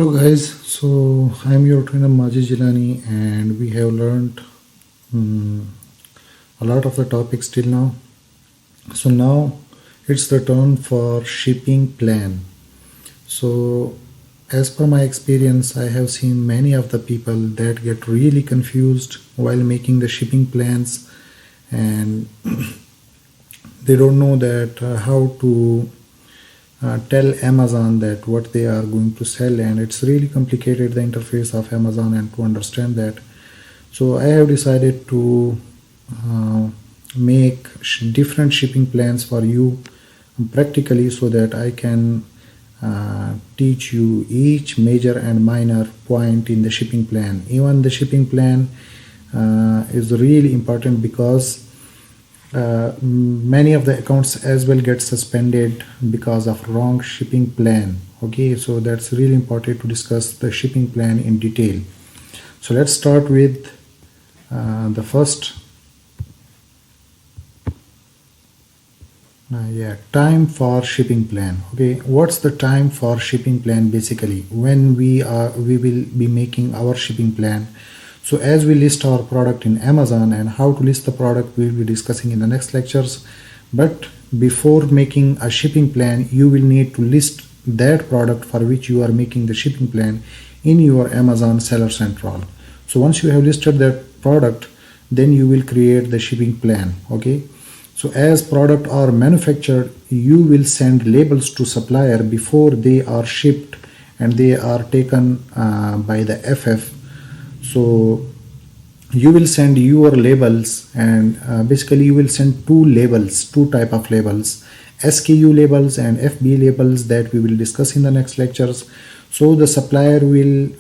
Hello guys, so I'm your trainer Majid Jilani and we have learned a lot of the topics till now. So now it's the turn for shipping plan. So as per my experience, I have seen many of the people that get really confused while making the shipping plans, and they don't know that how to tell Amazon that what they are going to sell, and it's really complicated, the interface of Amazon, and to understand that. So I have decided to make different shipping plans for you practically, so that I can teach you each major and minor point in the shipping plan. Even the shipping plan is really important because many of the accounts as well get suspended because of wrong shipping plan. Okay, so that's really important to discuss the shipping plan in detail. So let's start with the first time for shipping plan. Okay, what's the time for shipping plan? Basically, when we will be making our shipping plan. So as we list our product in Amazon, and how to list the product we'll be discussing in the next lectures. But before making a shipping plan, you will need to list that product for which you are making the shipping plan in your Amazon Seller Central. So once you have listed that product, then you will create the shipping plan. Okay, so as product are manufactured, you will send labels to supplier before they are shipped and they are taken by the FF. So you will send your labels, and basically you will send two type of labels, SKU labels and FBA labels, that we will discuss in the next lectures. So the supplier will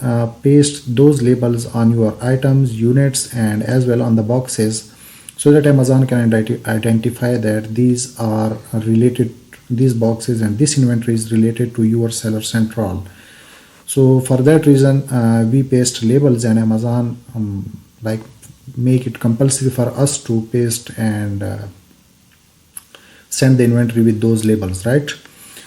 paste those labels on your items, units, and as well on the boxes, so that Amazon can identify that these are related, these boxes and this inventory is related to your Seller Central. So for that reason, we paste labels, and Amazon like make it compulsory for us to paste and send the inventory with those labels, right?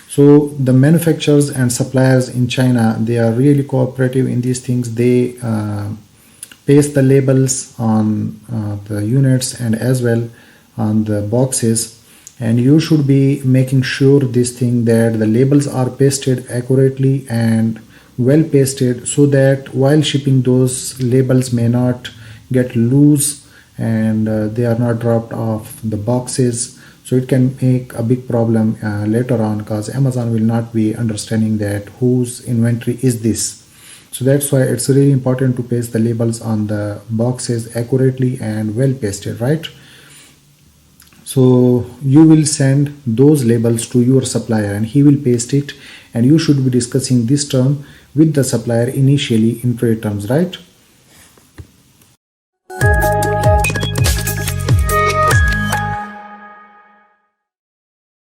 So the manufacturers and suppliers in China, they are really cooperative in these things. They paste the labels on the units and as well on the boxes, and you should be making sure this thing that the labels are pasted accurately and well pasted, so that while shipping, those labels may not get loose and they are not dropped off the boxes. So it can make a big problem later on, because Amazon will not be understanding that whose inventory is this. So that's why it's really important to paste the labels on the boxes accurately and well pasted, right? So you will send those labels to your supplier and he will paste it, and you should be discussing this term with the supplier initially in trade terms, right?